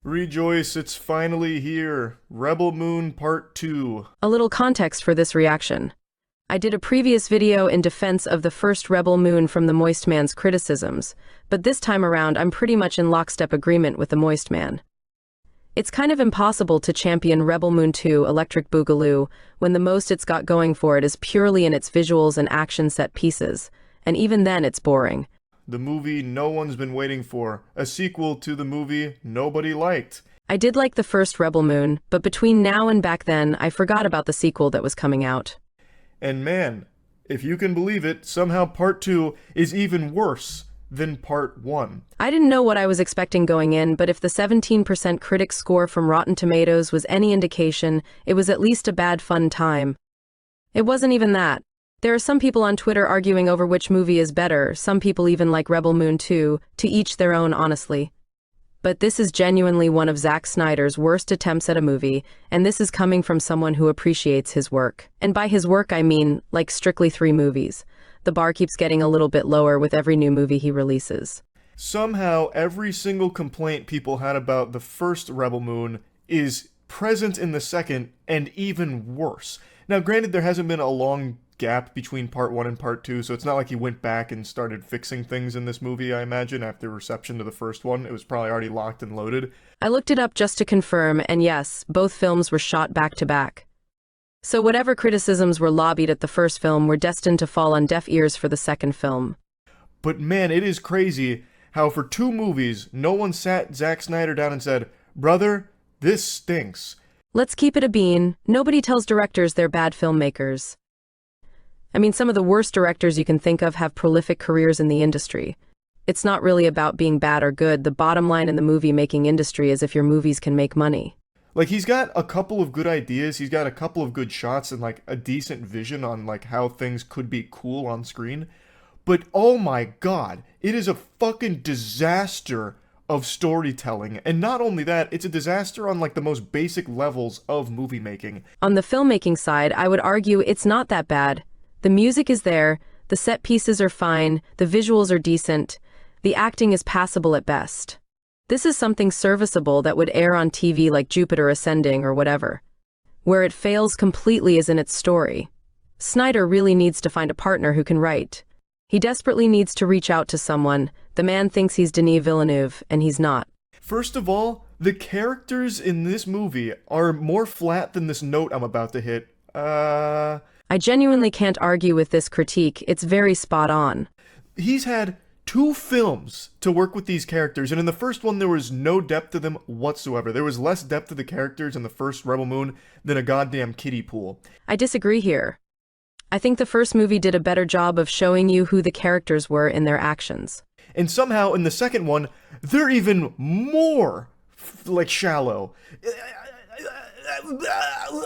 Rejoice, it's finally here. Rebel Moon Part 2. A little context for this reaction. I did a previous video in defense of the first Rebel Moon from the Moist Man's criticisms, but this time around I'm pretty much in lockstep agreement with the Moist Man. It's kind of impossible to champion Rebel Moon 2 Electric Boogaloo when the most it's got going for it is purely in its visuals and action set pieces, and even then it's boring. The movie no one's been waiting for. A sequel to the movie nobody liked. I did like the first Rebel Moon, but between now and back then, I forgot about the sequel that was coming out. And man, if you can believe it, somehow Part 2 is even worse than Part 1. I didn't know what I was expecting going in, but if the 17% critic score from Rotten Tomatoes was any indication, it was at least a bad fun time. It wasn't even that. There are some people on Twitter arguing over which movie is better, some people even like Rebel Moon 2, to each their own honestly. But this is genuinely one of Zack Snyder's worst attempts at a movie, and this is coming from someone who appreciates his work. And by his work I mean, like strictly 3 movies. The bar keeps getting a little bit lower with every new movie he releases. Somehow, every single complaint people had about the first Rebel Moon is present in the second, and even worse. Now granted, there hasn't been a long gap between Part 1 and Part 2, so it's not like he went back and started fixing things in this movie, I imagine, after reception to the first one. It was probably already locked and loaded. I looked it up just to confirm, and yes, both films were shot back to back. So whatever criticisms were lobbied at the first film were destined to fall on deaf ears for the second film. But man, it is crazy how for 2 movies, no one sat Zack Snyder down and said, "Brother, this stinks." Let's keep it a bean. Nobody tells directors they're bad filmmakers. I mean, some of the worst directors you can think of have prolific careers in the industry. It's not really about being bad or good. The bottom line in the movie-making industry is if your movies can make money. Like, he's got a couple of good ideas, he's got a couple of good shots, and, like, a decent vision on, like, how things could be cool on screen. But, oh my god, it is a fucking disaster of storytelling. And not only that, it's a disaster on, like, the most basic levels of movie making. On the filmmaking side, I would argue it's not that bad. The music is there, the set pieces are fine, the visuals are decent, the acting is passable at best. This is something serviceable that would air on TV like Jupiter Ascending or whatever. Where it fails completely is in its story. Snyder really needs to find a partner who can write. He desperately needs to reach out to someone. The man thinks he's Denis Villeneuve, and he's not. First of all, the characters in this movie are more flat than this note I'm about to hit. I genuinely can't argue with this critique. It's very spot on. He's had 2 films to work with these characters, and in the first one there was no depth to them whatsoever. There was less depth to the characters in the first Rebel Moon than a goddamn kiddie pool. I disagree here. I think the first movie did a better job of showing you who the characters were in their actions. And somehow in the second one, they're even more, like, shallow.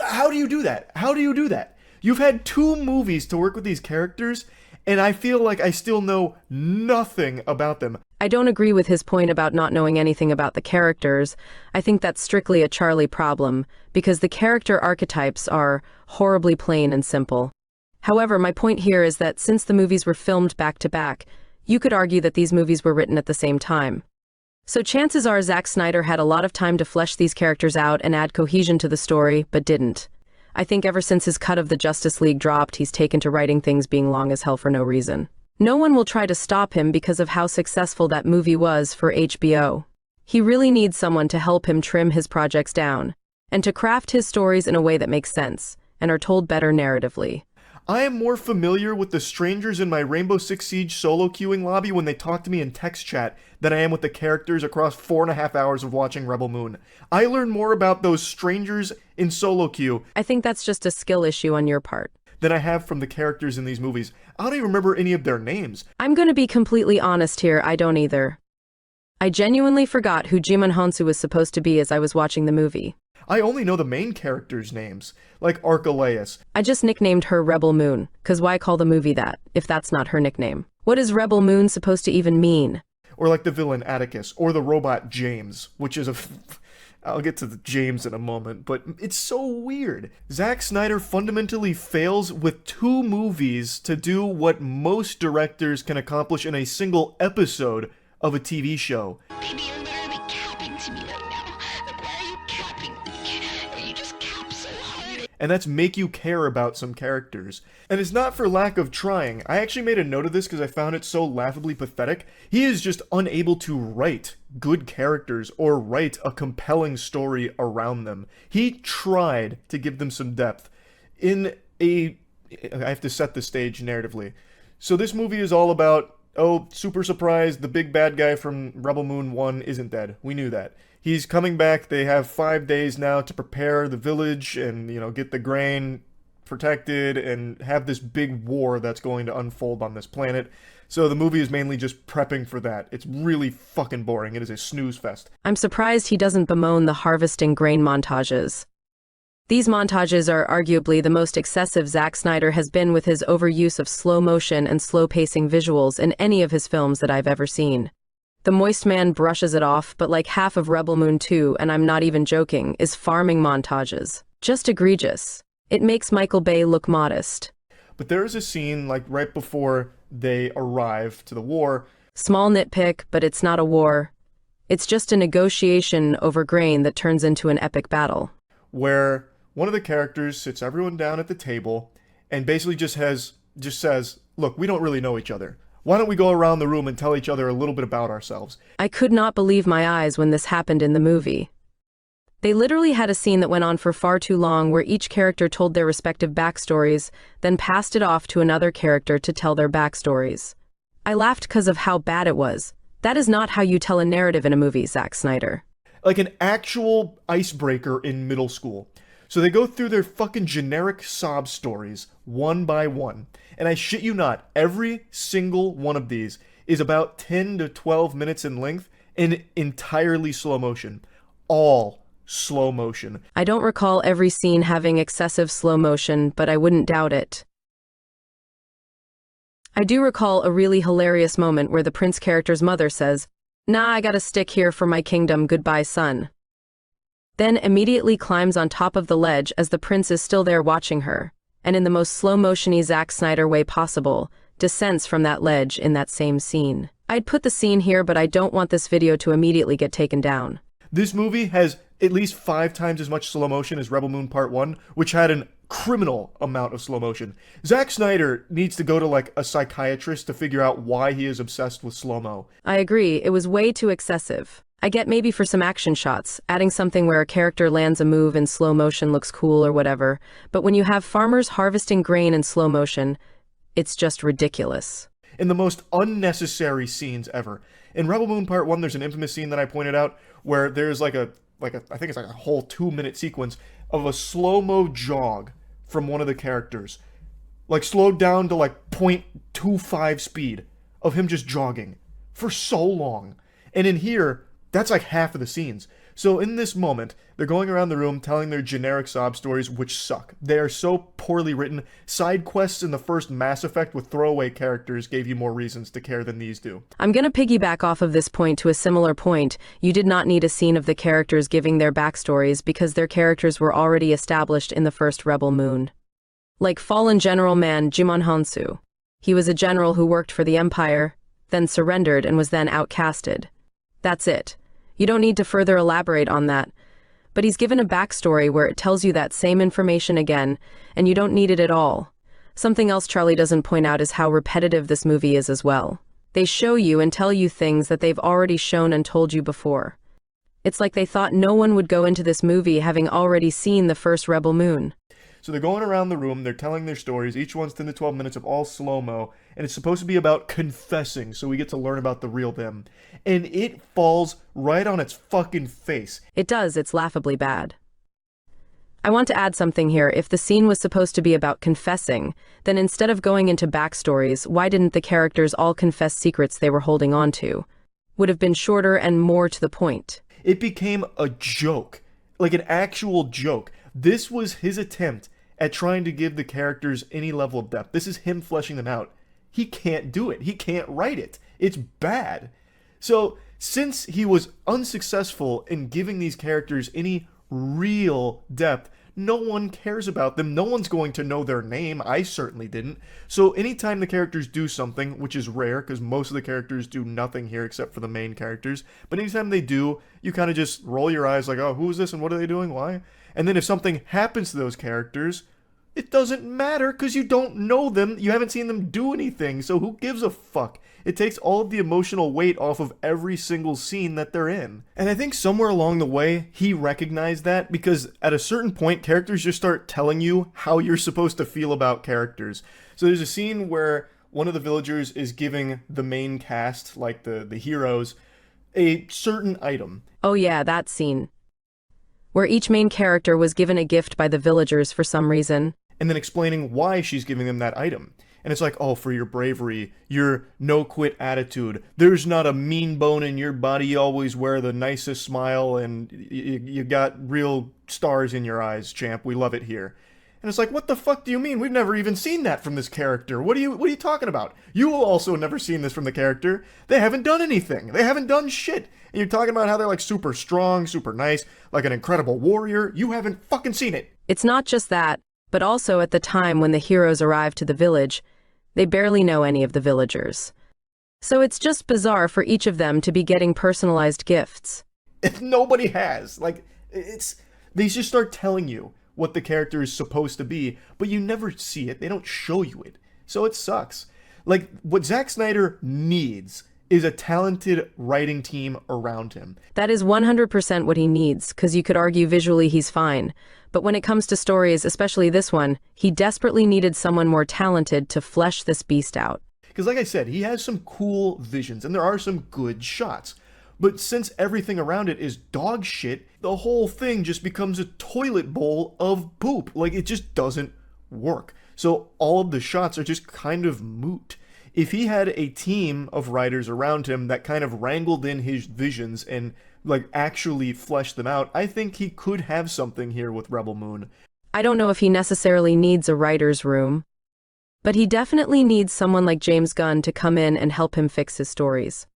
How do you do that? How do you do that? You've had 2 movies to work with these characters, and I feel like I still know nothing about them. I don't agree with his point about not knowing anything about the characters. I think that's strictly a Charlie problem, because the character archetypes are horribly plain and simple. However, my point here is that since the movies were filmed back to back, you could argue that these movies were written at the same time. So chances are Zack Snyder had a lot of time to flesh these characters out and add cohesion to the story, but didn't. I think ever since his cut of the Justice League dropped, he's taken to writing things being long as hell for no reason. No one will try to stop him because of how successful that movie was for HBO. He really needs someone to help him trim his projects down, and to craft his stories in a way that makes sense, and are told better narratively. I am more familiar with the strangers in my Rainbow Six Siege solo queuing lobby when they talk to me in text chat than I am with the characters across 4.5 hours of watching Rebel Moon. I learn more about those strangers in solo queue. I think that's just a skill issue on your part. Than I have from the characters in these movies. I don't even remember any of their names. I'm gonna be completely honest here, I don't either. I genuinely forgot who Jimon Honsu was supposed to be as I was watching the movie. I only know the main characters' names, like Archelaus. I just nicknamed her Rebel Moon, cause why call the movie that, if that's not her nickname? What is Rebel Moon supposed to even mean? Or like the villain Atticus, or the robot James, which is I'll get to the James in a moment, but it's so weird. Zack Snyder fundamentally fails with 2 movies to do what most directors can accomplish in a single episode of a TV show. Baby, you're literally capping to me right now. and that's make you care about some characters. And it's not for lack of trying. I actually made a note of this because I found it so laughably pathetic. He is just unable to write good characters or write a compelling story around them. He tried to give them some depth in a... I have to set the stage narratively. So this movie is all about, oh, super surprised, the big bad guy from Rebel Moon 1 isn't dead. We knew that. He's coming back. They have 5 days now to prepare the village and, get the grain protected and have this big war that's going to unfold on this planet. So the movie is mainly just prepping for that. It's really fucking boring. It is a snooze fest. I'm surprised he doesn't bemoan the harvesting grain montages. These montages are arguably the most excessive Zack Snyder has been with his overuse of slow motion and slow pacing visuals in any of his films that I've ever seen. The Moist Man brushes it off, but like half of Rebel Moon 2, and I'm not even joking, is farming montages. Just egregious. It makes Michael Bay look modest. But there is a scene, like right before they arrive to the war. Small nitpick, but it's not a war. It's just a negotiation over grain that turns into an epic battle. Where one of the characters sits everyone down at the table and basically just says, look, we don't really know each other. Why don't we go around the room and tell each other a little bit about ourselves? I could not believe my eyes when this happened in the movie. They literally had a scene that went on for far too long where each character told their respective backstories, then passed it off to another character to tell their backstories. I laughed because of how bad it was. That is not how you tell a narrative in a movie, Zack Snyder. Like an actual icebreaker in middle school. So they go through their fucking generic sob stories, one by one. And I shit you not, every single one of these is about 10 to 12 minutes in length and entirely slow motion. All slow motion. I don't recall every scene having excessive slow motion, but I wouldn't doubt it. I do recall a really hilarious moment where the prince character's mother says, "Nah, I gotta stick here for my kingdom, goodbye, son." Then immediately climbs on top of the ledge as the prince is still there watching her, and in the most slow-motion-y Zack Snyder way possible, descends from that ledge in that same scene. I'd put the scene here, but I don't want this video to immediately get taken down. This movie has at least 5 times as much slow motion as Rebel Moon Part 1, which had an criminal amount of slow motion. Zack Snyder needs to go to like a psychiatrist to figure out why he is obsessed with slow-mo. I agree, it was way too excessive. I get maybe for some action shots, adding something where a character lands a move in slow motion looks cool or whatever, but when you have farmers harvesting grain in slow motion, it's just ridiculous. In the most unnecessary scenes ever. In Rebel Moon Part 1, there's an infamous scene that I pointed out where there's I think it's like a whole 2-minute sequence of a slow-mo jog from one of the characters. Like slowed down to like 0.25 speed of him just jogging for so long. And in here, that's like half of the scenes. So in this moment, they're going around the room telling their generic sob stories, which suck. They are so poorly written. Side quests in the first Mass Effect with throwaway characters gave you more reasons to care than these do. I'm gonna piggyback off of this point to a similar point. You did not need a scene of the characters giving their backstories because their characters were already established in the first Rebel Moon. Like fallen General Man Jimon Hansu. He was a general who worked for the Empire, then surrendered and was then outcasted. That's it. You don't need to further elaborate on that. But he's given a backstory where it tells you that same information again, and you don't need it at all. Something else Charlie doesn't point out is how repetitive this movie is as well. They show you and tell you things that they've already shown and told you before. It's like they thought no one would go into this movie having already seen the first Rebel Moon. So they're going around the room, they're telling their stories, each one's 10 to 12 minutes of all slow-mo, and it's supposed to be about confessing, so we get to learn about the real them. And it falls right on its fucking face. It does, it's laughably bad. I want to add something here. If the scene was supposed to be about confessing, then instead of going into backstories, why didn't the characters all confess secrets they were holding on to? Would have been shorter and more to the point. It became a joke. Like an actual joke. This was his attempt at trying to give the characters any level of depth. This is him fleshing them out. He can't do it. He can't write it. It's bad. So, since he was unsuccessful in giving these characters any real depth, no one cares about them. No one's going to know their name. I certainly didn't. So anytime the characters do something, which is rare because most of the characters do nothing here except for the main characters, but anytime they do, you kind of just roll your eyes like, oh, who is this and what are they doing? Why? And then if something happens to those characters, it doesn't matter because you don't know them. You haven't seen them do anything, so who gives a fuck? It takes all of the emotional weight off of every single scene that they're in. And I think somewhere along the way, he recognized that because at a certain point, characters just start telling you how you're supposed to feel about characters. So there's a scene where one of the villagers is giving the main cast, like the heroes, a certain item. Oh yeah, that scene. Where each main character was given a gift by the villagers for some reason. And then explaining why she's giving them that item. And it's like, oh, for your bravery, your no-quit attitude. There's not a mean bone in your body. You always wear the nicest smile, and you got real stars in your eyes, champ. We love it here. And it's like, what the fuck do you mean? We've never even seen that from this character. What are you talking about? You also never seen this from the character. They haven't done anything. They haven't done shit. And you're talking about how they're like super strong, super nice, like an incredible warrior. You haven't fucking seen it. It's not just that, but also at the time when the heroes arrive to the village, they barely know any of the villagers. So it's just bizarre for each of them to be getting personalized gifts. If nobody has. Like, they just start telling you what the character is supposed to be, but you never see it. They don't show you it. So it sucks. Like, what Zack Snyder needs is a talented writing team around him. That is 100% what he needs, because you could argue visually he's fine. But when it comes to stories, especially this one, he desperately needed someone more talented to flesh this beast out. Because like I said, he has some cool visions, and there are some good shots. But since everything around it is dog shit, the whole thing just becomes a toilet bowl of poop. Like, it just doesn't work. So all of the shots are just kind of moot. If he had a team of writers around him that kind of wrangled in his visions and like actually fleshed them out, I think he could have something here with Rebel Moon. I don't know if he necessarily needs a writer's room, but he definitely needs someone like James Gunn to come in and help him fix his stories.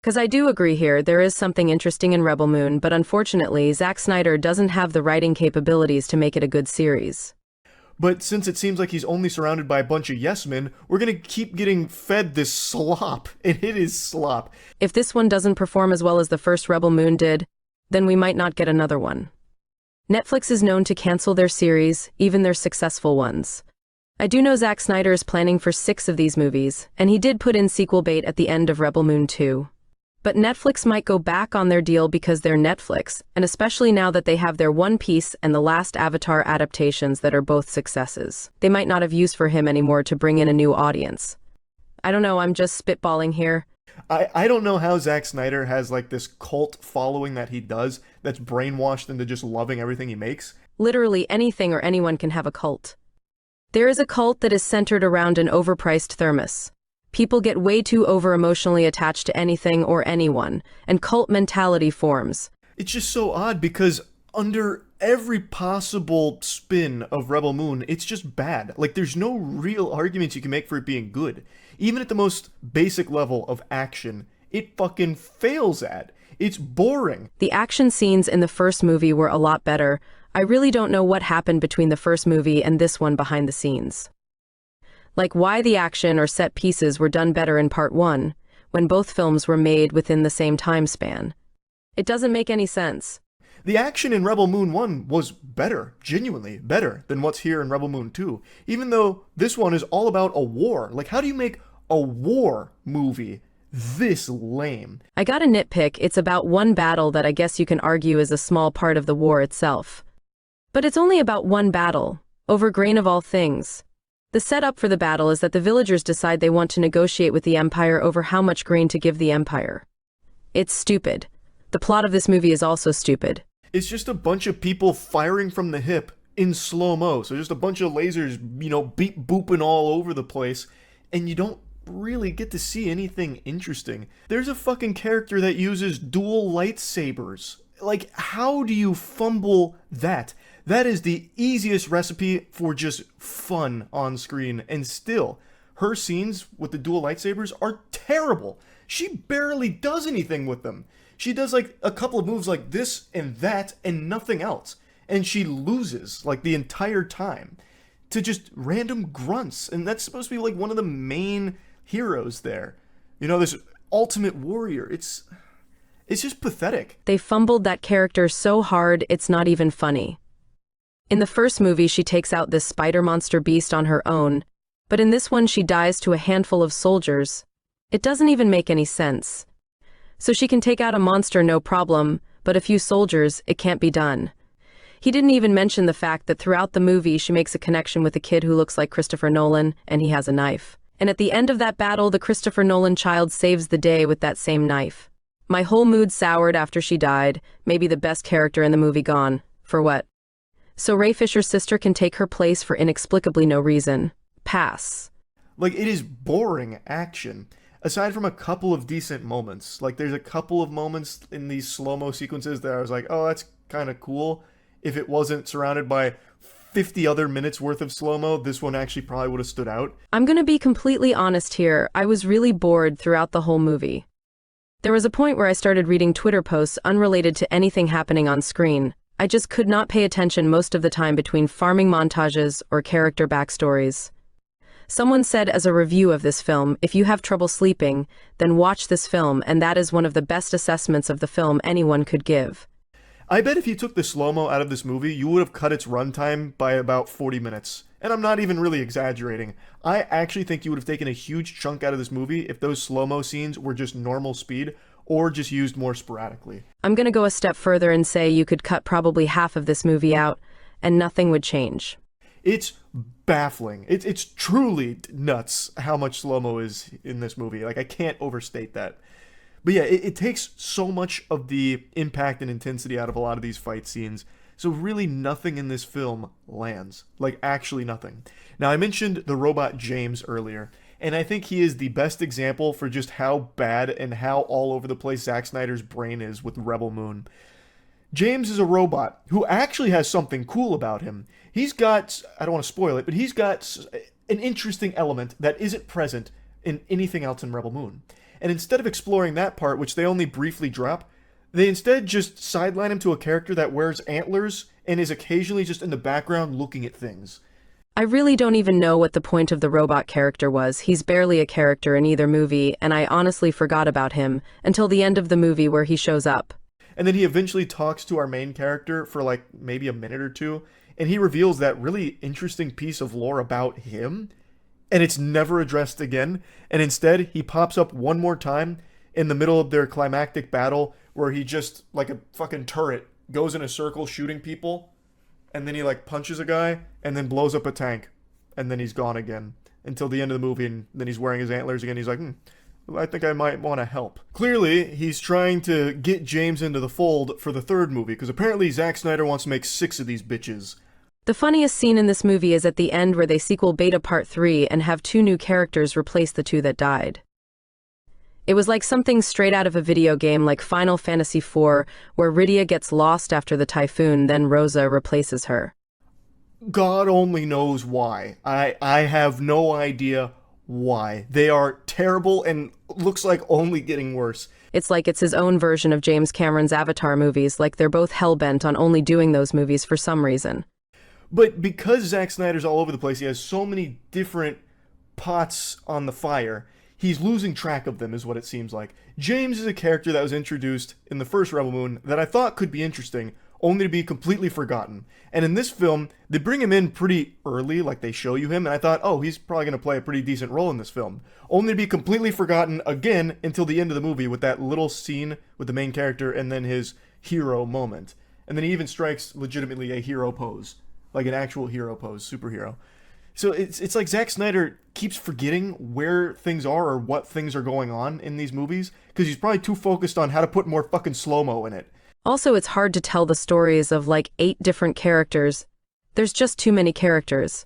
Because I do agree here, there is something interesting in Rebel Moon, but unfortunately, Zack Snyder doesn't have the writing capabilities to make it a good series. But since it seems like he's only surrounded by a bunch of yes-men, we're gonna keep getting fed this slop, and it is slop. If this one doesn't perform as well as the first Rebel Moon did, then we might not get another one. Netflix is known to cancel their series, even their successful ones. I do know Zack Snyder is planning for 6 of these movies, and he did put in sequel bait at the end of Rebel Moon 2. But Netflix might go back on their deal because they're Netflix, and especially now that they have their One Piece and the last Avatar adaptations that are both successes. They might not have use for him anymore to bring in a new audience. I don't know, I'm just spitballing here. I don't know how Zack Snyder has like this cult following that he does that's brainwashed into just loving everything he makes. Literally anything or anyone can have a cult. There is a cult that is centered around an overpriced thermos. People get way too over-emotionally attached to anything or anyone, and cult mentality forms. It's just so odd because under every possible spin of Rebel Moon, it's just bad. Like, there's no real arguments you can make for it being good. Even at the most basic level of action, it fucking fails at. It's boring. The action scenes in the first movie were a lot better. I really don't know what happened between the first movie and this one behind the scenes. Like why the action or set pieces were done better in part 1, when both films were made within the same time span. It doesn't make any sense. The action in Rebel Moon 1 was better, genuinely better, than what's here in Rebel Moon 2. Even though this one is all about a war. Like, how do you make a war movie this lame? I got a nitpick, it's about one battle that I guess you can argue is a small part of the war itself. But it's only about one battle, over grain of all things. The setup for the battle is that the villagers decide they want to negotiate with the Empire over how much grain to give the Empire. It's stupid. The plot of this movie is also stupid. It's just a bunch of people firing from the hip in slow-mo. So just a bunch of lasers, beep booping all over the place. And you don't really get to see anything interesting. There's a fucking character that uses dual lightsabers. Like, how do you fumble that? That is the easiest recipe for just fun on screen, and still, her scenes with the dual lightsabers are terrible. She barely does anything with them. She does like a couple of moves like this and that and nothing else, and she loses like the entire time to just random grunts, and that's supposed to be like one of the main heroes there. This ultimate warrior. It's just pathetic. They fumbled that character so hard it's not even funny. In the first movie, she takes out this spider monster beast on her own, but in this one, she dies to a handful of soldiers. It doesn't even make any sense. So she can take out a monster no problem, but a few soldiers, it can't be done. He didn't even mention the fact that throughout the movie, she makes a connection with a kid who looks like Christopher Nolan, and he has a knife. And at the end of that battle, the Christopher Nolan child saves the day with that same knife. My whole mood soured after she died, maybe the best character in the movie gone. For what? So Ray Fisher's sister can take her place for inexplicably no reason. Pass. Like, it is boring action. Aside from a couple of decent moments. Like, there's a couple of moments in these slow-mo sequences that I was like, oh, that's kind of cool. If it wasn't surrounded by 50 other minutes worth of slow-mo, this one actually probably would have stood out. I'm gonna be completely honest here. I was really bored throughout the whole movie. There was a point where I started reading Twitter posts unrelated to anything happening on screen. I just could not pay attention most of the time between farming montages or character backstories. Someone said as a review of this film, if you have trouble sleeping, then watch this film, and that is one of the best assessments of the film anyone could give. I bet if you took the slow-mo out of this movie, you would have cut its runtime by about 40 minutes. And I'm not even really exaggerating. I actually think you would have taken a huge chunk out of this movie if those slow-mo scenes were just normal speed or just used more sporadically. I'm gonna go a step further and say you could cut probably half of this movie out, and nothing would change. It's baffling. It's truly nuts how much slow-mo is in this movie. Like, I can't overstate that. But yeah, it takes so much of the impact and intensity out of a lot of these fight scenes. So really nothing in this film lands. Like, actually nothing. Now, I mentioned the robot James earlier, and I think he is the best example for just how bad and how all over the place Zack Snyder's brain is with Rebel Moon. James is a robot who actually has something cool about him. He's got, I don't want to spoil it, but he's got an interesting element that isn't present in anything else in Rebel Moon. And instead of exploring that part, which they only briefly drop, they instead just sideline him to a character that wears antlers and is occasionally just in the background looking at things. I really don't even know what the point of the robot character was. He's barely a character in either movie, and I honestly forgot about him until the end of the movie where he shows up. And then he eventually talks to our main character for like maybe a minute or two, and he reveals that really interesting piece of lore about him, and it's never addressed again. And instead, he pops up one more time in the middle of their climactic battle where he just, like a fucking turret, goes in a circle shooting people, and then he like punches a guy, and then blows up a tank, and then he's gone again until the end of the movie, and then he's wearing his antlers again. He's like, I think I might want to help. Clearly, he's trying to get James into the fold for the third movie, because apparently Zack Snyder wants to make 6 of these bitches. The funniest scene in this movie is at the end where they sequel Beta Part 3 and have 2 new characters replace the 2 that died. It was like something straight out of a video game like Final Fantasy IV, where Rydia gets lost after the typhoon, then Rosa replaces her. God only knows why. I have no idea why. They are terrible and looks like only getting worse. It's like it's his own version of James Cameron's Avatar movies, like they're both hell-bent on only doing those movies for some reason. But because Zack Snyder's all over the place, he has so many different pots on the fire, he's losing track of them, is what it seems like. James is a character that was introduced in the first Rebel Moon that I thought could be interesting, only to be completely forgotten. And in this film, they bring him in pretty early, like they show you him, and I thought, oh, he's probably going to play a pretty decent role in this film. Only to be completely forgotten again until the end of the movie with that little scene with the main character and then his hero moment. And then he even strikes legitimately a hero pose. Like an actual hero pose, superhero. So it's like Zack Snyder keeps forgetting where things are or what things are going on in these movies, because he's probably too focused on how to put more fucking slow-mo in it. Also, it's hard to tell the stories of like 8 different characters. There's just too many characters.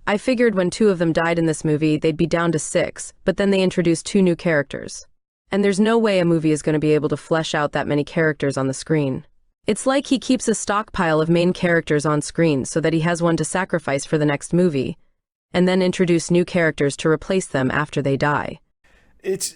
I figured when 2 of them died in this movie, they'd be down to 6, but then they introduced 2 new characters. And there's no way a movie is going to be able to flesh out that many characters on the screen. It's like he keeps a stockpile of main characters on screen so that he has one to sacrifice for the next movie, and then introduce new characters to replace them after they die. It's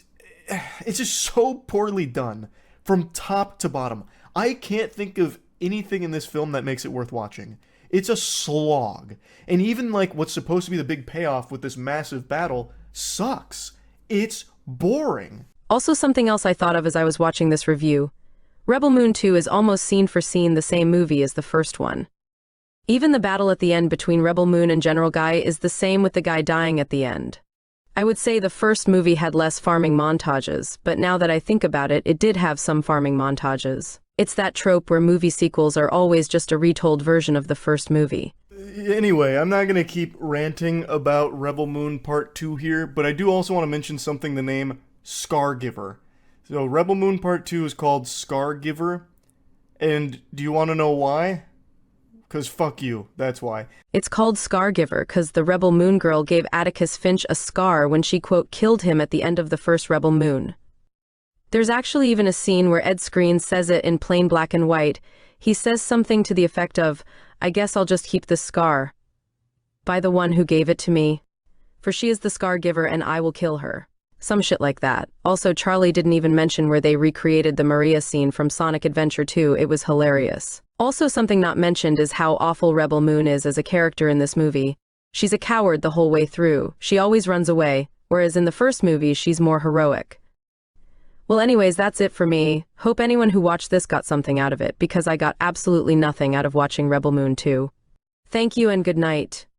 just so poorly done, from top to bottom. I can't think of anything in this film that makes it worth watching. It's a slog. And even like what's supposed to be the big payoff with this massive battle sucks. It's boring. Also, something else I thought of as I was watching this review. Rebel Moon 2 is almost scene for scene the same movie as the first one. Even the battle at the end between Rebel Moon and General Guy is the same with the guy dying at the end. I would say the first movie had less farming montages, but now that I think about it, it did have some farming montages. It's that trope where movie sequels are always just a retold version of the first movie. Anyway, I'm not going to keep ranting about Rebel Moon Part 2 here, but I do also want to mention something, the name Scargiver. So Rebel Moon Part 2 is called Scargiver, and do you want to know why? Because fuck you, that's why. It's called Scargiver because the Rebel Moon girl gave Atticus Finch a scar when she, quote, killed him at the end of the first Rebel Moon. There's actually even a scene where Ed Skrein says it in plain black and white. He says something to the effect of, "I guess I'll just keep this scar by the one who gave it to me, for she is the scar giver and I will kill her." Some shit like that. Also, Charlie didn't even mention where they recreated the Maria scene from Sonic Adventure 2. It was hilarious. Also, something not mentioned is how awful Rebel Moon is as a character in this movie. She's a coward the whole way through. She always runs away, whereas in the first movie, she's more heroic. Well, anyways, that's it for me. Hope anyone who watched this got something out of it, because I got absolutely nothing out of watching Rebel Moon 2. Thank you and good night.